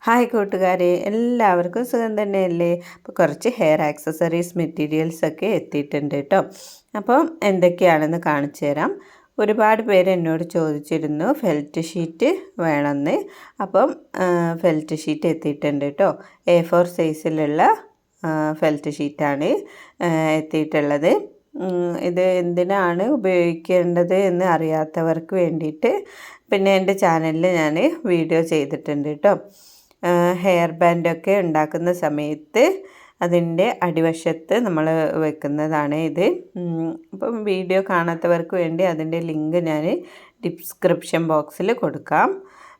Hi കൂട്ടുകാരെ, എല്ലാവർക്കും സുഖം തന്നെയല്ലേ? അപ്പോൾ കുറച്ച് ഹെയർ ആക്സസറീസ് മെറ്റീരിയൽസൊക്കെ എത്തിയിട്ടുണ്ട് കേട്ടോ. അപ്പം എന്തൊക്കെയാണെന്ന് കാണിച്ചു തരാം. ഒരുപാട് പേര് എന്നോട് ചോദിച്ചിരുന്നു ഫെൽറ്റ് ഷീറ്റ് വേണമെന്ന്. അപ്പം ഫെൽറ്റ് ഷീറ്റ് എത്തിയിട്ടുണ്ട് കേട്ടോ. A4 സൈസിലുള്ള ഫെൽറ്റ് ഷീറ്റാണ് എത്തിയിട്ടുള്ളത്. ഇത് എന്തിനാണ് ഉപയോഗിക്കേണ്ടത് എന്ന് അറിയാത്തവർക്ക് വേണ്ടിയിട്ട് പിന്നെ എൻ്റെ ചാനലിൽ ഞാൻ വീഡിയോ ചെയ്തിട്ടുണ്ട് കേട്ടോ. ഹെയർ ബാൻഡൊക്കെ ഉണ്ടാക്കുന്ന സമയത്ത് അതിൻ്റെ അടിവശത്ത് നമ്മൾ വെക്കുന്നതാണ് ഇത്. അപ്പം വീഡിയോ കാണാത്തവർക്ക് വേണ്ടി അതിൻ്റെ ലിങ്ക് ഞാൻ ഡിസ്ക്രിപ്ഷൻ ബോക്സിൽ കൊടുക്കാം.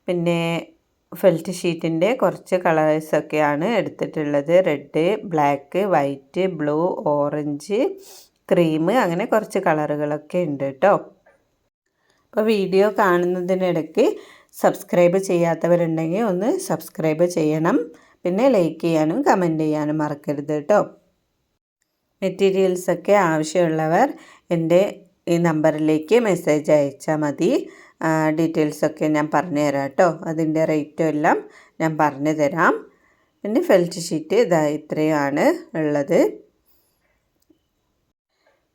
പിന്നെ ഫെൽറ്റ് ഷീറ്റിൻ്റെ കുറച്ച് കളേഴ്സൊക്കെയാണ് എടുത്തിട്ടുള്ളത്. Red, black, white, blue, orange, cream, അങ്ങനെ കുറച്ച് കളറുകളൊക്കെ ഉണ്ട് കേട്ടോ. അപ്പോൾ വീഡിയോ കാണുന്നതിനിടയ്ക്ക് സബ്സ്ക്രൈബ് ചെയ്യാത്തവരുണ്ടെങ്കിൽ ഒന്ന് സബ്സ്ക്രൈബ് ചെയ്യണം. പിന്നെ ലൈക്ക് ചെയ്യാനും കമൻറ്റ് ചെയ്യാനും മറക്കരുത് കേട്ടോ. മെറ്റീരിയൽസൊക്കെ ആവശ്യമുള്ളവർ എൻ്റെ ഈ നമ്പറിലേക്ക് മെസ്സേജ് അയച്ചാൽ മതി. ഡീറ്റെയിൽസൊക്കെ ഞാൻ പറഞ്ഞു തരാം കേട്ടോ. അതിൻ്റെ റേറ്റും എല്ലാം ഞാൻ പറഞ്ഞു തരാം. പിന്നെ ഫെൽറ്റ് ഷീറ്റ് ഇതാ ഇത്രയാണ് ഉള്ളത്.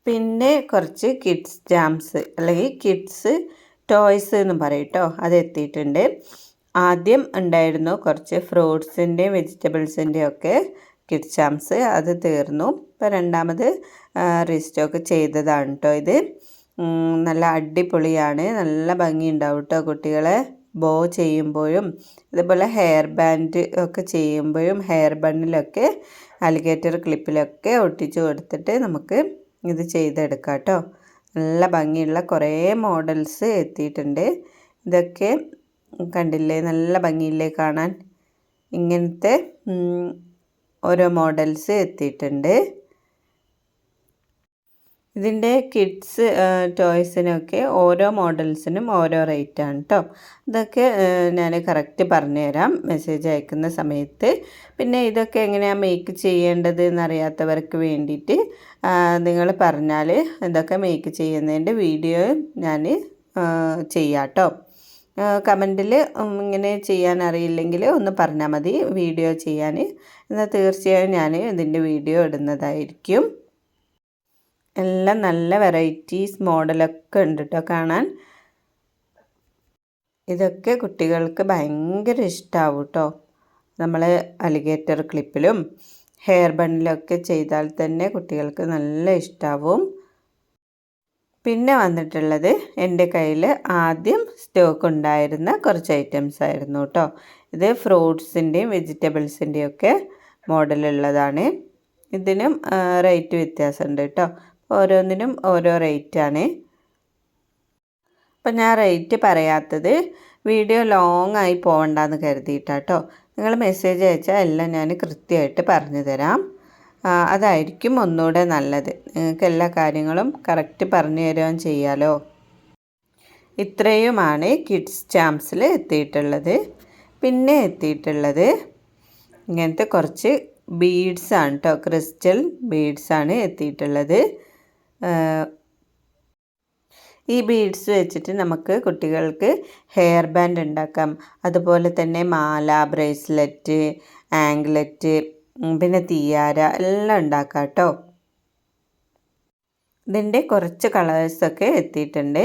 പിന്നെ കുറച്ച് കിഡ്സ് ജാംസ് അല്ലെങ്കിൽ കിഡ്സ് ടോയ്സ് എന്ന് പറയും കേട്ടോ, അത് എത്തിയിട്ടുണ്ട്. ആദ്യം ഉണ്ടായിരുന്നു കുറച്ച് ഫ്രൂട്ട്സിൻ്റെയും വെജിറ്റബിൾസിൻ്റെയും ഒക്കെ കിഡ്സ് ജാംസ്, അത് തീർന്നു. ഇപ്പോൾ രണ്ടാമത് റീസ്റ്റോക്ക് ചെയ്തതാണ് കേട്ടോ ഇത്. നല്ല അടിപൊളിയാണ്, നല്ല ഭംഗിയുണ്ടാവും കേട്ടോ കുട്ടികളെ ബോ ചെയ്യുമ്പോഴും ഇതുപോലെ ഹെയർ ബാൻഡ് ഒക്കെ ചെയ്യുമ്പോഴും ഹെയർ ബണ്ണിലൊക്കെ അലിഗേറ്റർ ക്ലിപ്പിലൊക്കെ ഒട്ടിച്ച് കൊടുത്തിട്ട് നമുക്ക് ഇത് ചെയ്തെടുക്കാം കേട്ടോ. നല്ല ഭംഗിയുള്ള കുറേ മോഡൽസ് എത്തിയിട്ടുണ്ട്. ഇതൊക്കെ കണ്ടില്ലേ, നല്ല ഭംഗിയില്ലേ കാണാൻ? ഇങ്ങനത്തെ ഓരോ മോഡൽസ് എത്തിയിട്ടുണ്ട്. ഇതിൻ്റെ കിഡ്സ് ടോയ്സിനൊക്കെ ഓരോ മോഡൽസിനും ഓരോ റേറ്റാണ് കേട്ടോ. ഇതൊക്കെ ഞാൻ കറക്റ്റ് പറഞ്ഞുതരാം മെസ്സേജ് അയക്കുന്ന സമയത്ത്. പിന്നെ ഇതൊക്കെ എങ്ങനെയാണ് മേക്ക് ചെയ്യേണ്ടത് എന്നറിയാത്തവർക്ക് വേണ്ടിയിട്ട് നിങ്ങൾ പറഞ്ഞാൽ ഇതൊക്കെ മേക്ക് ചെയ്യുന്നതിൻ്റെ വീഡിയോ ഞാൻ ചെയ്യാം കേട്ടോ. കമൻറ്റിൽ ഇങ്ങനെ ചെയ്യാൻ അറിയില്ലെങ്കിൽ ഒന്ന് പറഞ്ഞാൽ മതി വീഡിയോ ചെയ്യാൻ. എന്നാൽ തീർച്ചയായും ഞാൻ ഇതിൻ്റെ വീഡിയോ ഇടുന്നതായിരിക്കും. എല്ലാം നല്ല വെറൈറ്റീസ് മോഡലൊക്കെ ഉണ്ട് കേട്ടോ കാണാൻ. ഇതൊക്കെ കുട്ടികൾക്ക് ഭയങ്കര ഇഷ്ടമാവും കേട്ടോ. നമ്മൾ അലിഗേറ്റർ ക്ലിപ്പിലും ഹെയർ ബണ്ണിലൊക്കെ ചെയ്താൽ തന്നെ കുട്ടികൾക്ക് നല്ല ഇഷ്ടമാവും. പിന്നെ വന്നിട്ടുള്ളത് എൻ്റെ കയ്യിൽ ആദ്യം സ്റ്റോക്ക് ഉണ്ടായിരുന്ന കുറച്ച് ഐറ്റംസ് ആയിരുന്നു കേട്ടോ. ഇത് ഫ്രൂട്ട്സിൻ്റെയും വെജിറ്റബിൾസിൻ്റെയും ഒക്കെ മോഡലുള്ളതാണ്. ഇതിനും റേറ്റ് വ്യത്യാസമുണ്ട് കേട്ടോ. ഓരോന്നിനും ഓരോ റേറ്റാണ്. അപ്പം ഞാൻ റേറ്റ് പറയാത്തത് വീഡിയോ ലോങ് ആയി പോകണ്ടെന്ന് കരുതിയിട്ടാട്ടോ. നിങ്ങൾ മെസ്സേജ് അയച്ചാൽ എല്ലാം ഞാൻ കൃത്യമായിട്ട് പറഞ്ഞു തരാം. അതായിരിക്കും ഒന്നുകൂടെ നല്ലത്. നിങ്ങൾക്ക് എല്ലാ കാര്യങ്ങളും കറക്റ്റ് പറഞ്ഞു തരുകയും ചെയ്യാലോ. ഇത്രയുമാണ് കിഡ്സ് ചാംസിൽ എത്തിയിട്ടുള്ളത്. പിന്നെ എത്തിയിട്ടുള്ളത് ഇങ്ങനത്തെ കുറച്ച് ബീഡ്സാണ് കേട്ടോ. ക്രിസ്റ്റൽ ബീഡ്സാണ് എത്തിയിട്ടുള്ളത്. ഈ ബീഡ്സ് വെച്ചിട്ട് നമുക്ക് കുട്ടികൾക്ക് ഹെയർ ബാൻഡ് ഉണ്ടാക്കാം. അതുപോലെ തന്നെ മാല, ബ്രേസ്ലെറ്റ്, ആംഗ്ലറ്റ്, പിന്നെ തിയാര എല്ലാം ഉണ്ടാക്കാം കേട്ടോ. ഇതിൻ്റെ കുറച്ച് കളേഴ്സൊക്കെ എത്തിയിട്ടുണ്ട്.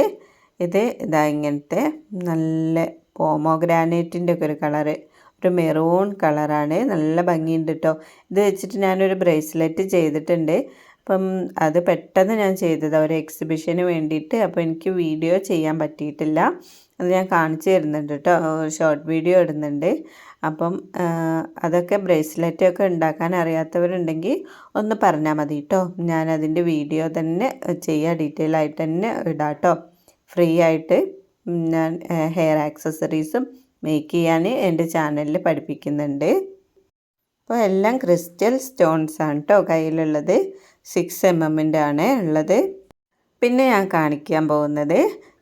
ഇതാ ഇങ്ങനത്തെ നല്ല പോമോഗ്രാനൈറ്റിൻ്റെ ഒക്കെ ഒരു കളറ്, ഒരു മെറൂൺ കളറാണ്. നല്ല ഭംഗിയുണ്ട് കേട്ടോ. ഇത് വെച്ചിട്ട് ഞാനൊരു ബ്രേസ്ലെറ്റ് ചെയ്തിട്ടുണ്ട്. അപ്പം അത് പെട്ടെന്ന് ഞാൻ ചെയ്തതാണ് ഒരു എക്സിബിഷന് വേണ്ടിയിട്ട്. അപ്പോൾ എനിക്ക് വീഡിയോ ചെയ്യാൻ പറ്റിയിട്ടില്ല. അത് ഞാൻ കാണിച്ചു തരുന്നുണ്ട് കേട്ടോ, ഷോർട്ട് വീഡിയോ ഇടുന്നുണ്ട്. അപ്പം അതൊക്കെ ബ്രേസ്ലെറ്റൊക്കെ ഉണ്ടാക്കാൻ അറിയാത്തവരുണ്ടെങ്കിൽ ഒന്ന് പറഞ്ഞാൽ മതി കേട്ടോ. ഞാനതിൻ്റെ വീഡിയോ തന്നെ ചെയ്യാം, ഡീറ്റെയിൽ ആയിട്ട് തന്നെ ഇടാം കേട്ടോ. ഫ്രീ ആയിട്ട് ഞാൻ ഹെയർ ആക്സസറീസും മേക്ക് ചെയ്യാൻ എൻ്റെ ചാനലിൽ പഠിപ്പിക്കുന്നുണ്ട്. അപ്പോൾ എല്ലാം ക്രിസ്റ്റൽ സ്റ്റോൺസ് ആണ് കേട്ടോ കയ്യിലുള്ളത്. 6 mm ആണ് ഉള്ളത്. പിന്നെ ഞാൻ കാണിക്കാൻ പോകുന്നത്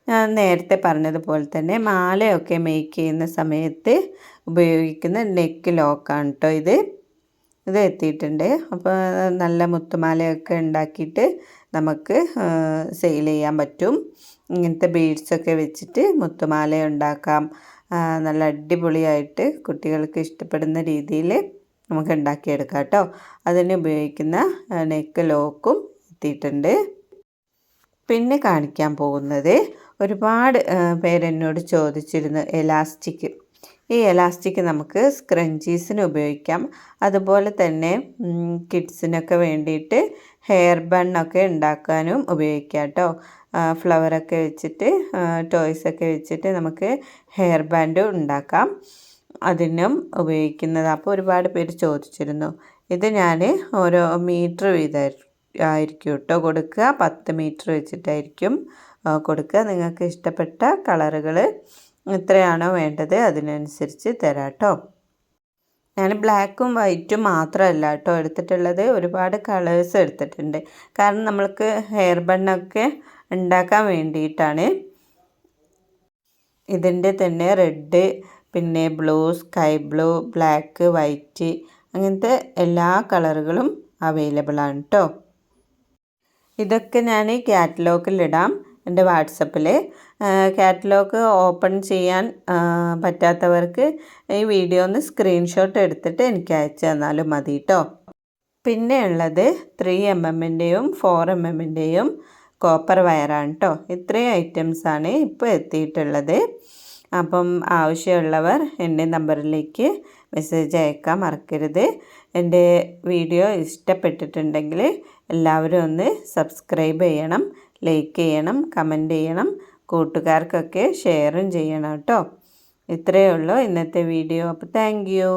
ഞാൻ നേരത്തെ പറഞ്ഞതുപോലെ തന്നെ മാലയൊക്കെ മേക്ക് ചെയ്യുന്ന സമയത്ത് ഉപയോഗിക്കുന്ന നെക്ക് ലോക്കാണ് കേട്ടോ ഇത് എത്തിയിട്ടുണ്ട്. അപ്പോൾ നല്ല മുത്തുമാലയൊക്കെ ഉണ്ടാക്കിയിട്ട് നമുക്ക് സെയിൽ ചെയ്യാൻ പറ്റും. ഇങ്ങനത്തെ ബീഡ്സൊക്കെ വെച്ചിട്ട് മുത്തുമാല ഉണ്ടാക്കാം. നല്ല അടിപൊളിയായിട്ട് കുട്ടികൾക്ക് ഇഷ്ടപ്പെടുന്ന രീതിയിൽ നമുക്ക് ഉണ്ടാക്കിയെടുക്കാം കേട്ടോ. അതിന് ഉപയോഗിക്കുന്ന നെക്ക് ലോക്കും എത്തിയിട്ടുണ്ട്. പിന്നെ കാണിക്കാൻ പോകുന്നത് ഒരുപാട് പേരെന്നോട് ചോദിച്ചിരുന്നു എലാസ്റ്റിക്. ഈ എലാസ്റ്റിക് നമുക്ക് സ്ക്രഞ്ചീസിന് ഉപയോഗിക്കാം. അതുപോലെ തന്നെ കിഡ്സിനൊക്കെ വേണ്ടിയിട്ട് ഹെയർ ബണ്ണൊക്കെ ഉണ്ടാക്കാനും ഉപയോഗിക്കാം കേട്ടോ. ഫ്ലവറൊക്കെ വെച്ചിട്ട് ടോയ്സൊക്കെ വെച്ചിട്ട് നമുക്ക് ഹെയർ ബാൻഡ് ഉണ്ടാക്കാം. അതിനും ഉപയോഗിക്കുന്നത്. അപ്പോൾ ഒരുപാട് പേര് ചോദിച്ചിരുന്നു. ഇത് ഞാൻ ഓരോ മീറ്റർ ആയിരിക്കും കേട്ടോ കൊടുക്കുക. 10 മീറ്റർ വെച്ചിട്ടായിരിക്കും കൊടുക്കുക. നിങ്ങൾക്ക് ഇഷ്ടപ്പെട്ട കളറുകൾ എത്രയാണോ വേണ്ടത് അതിനനുസരിച്ച് തരാം കേട്ടോ. ഞാൻ ബ്ലാക്കും വൈറ്റും മാത്രമല്ല കേട്ടോ എടുത്തിട്ടുള്ളത്, ഒരുപാട് കളേഴ്സ് എടുത്തിട്ടുണ്ട്. കാരണം നമ്മൾക്ക് ഹെയർ ബണ്ണൊക്കെ ഉണ്ടാക്കാൻ വേണ്ടിയിട്ടാണ്. ഇതിൻ്റെ തന്നെ റെഡ്, പിന്നെ blue, sky blue, black, white അങ്ങനത്തെ എല്ലാ കളറുകളും അവൈലബിൾ ആണ് കേട്ടോ. ഇതൊക്കെ ഞാൻ കാറ്റലോഗിലിടാം എൻ്റെ വാട്സപ്പിൽ. കാറ്റലോഗ് ഓപ്പൺ ചെയ്യാൻ പറ്റാത്തവർക്ക് ഈ വീഡിയോ ഒന്ന് സ്ക്രീൻഷോട്ട് എടുത്തിട്ട് എനിക്ക് അയച്ചു തന്നാലും മതി കേട്ടോ. പിന്നെ ഉള്ളത് 3mm-ൻ്റെയും 4mm-ൻ്റെയും കോപ്പർ വയറാണ് കേട്ടോ. ഇത്രയും ഐറ്റംസാണ് ഇപ്പോൾ എത്തിയിട്ടുള്ളത്. അപ്പം ആവശ്യമുള്ളവർ എൻ്റെ നമ്പറിലേക്ക് മെസ്സേജ് അയക്കാൻ മറക്കരുത്. എൻ്റെ വീഡിയോ ഇഷ്ടപ്പെട്ടിട്ടുണ്ടെങ്കിൽ എല്ലാവരും ഒന്ന് സബ്സ്ക്രൈബ് ചെയ്യണം, ലൈക്ക് ചെയ്യണം, കമൻറ്റ് ചെയ്യണം, കൂട്ടുകാർക്കൊക്കെ ഷെയറും ചെയ്യണം കേട്ടോ. ഇത്രയേ ഉള്ളൂ ഇന്നത്തെ വീഡിയോ. അപ്പോൾ താങ്ക് യു.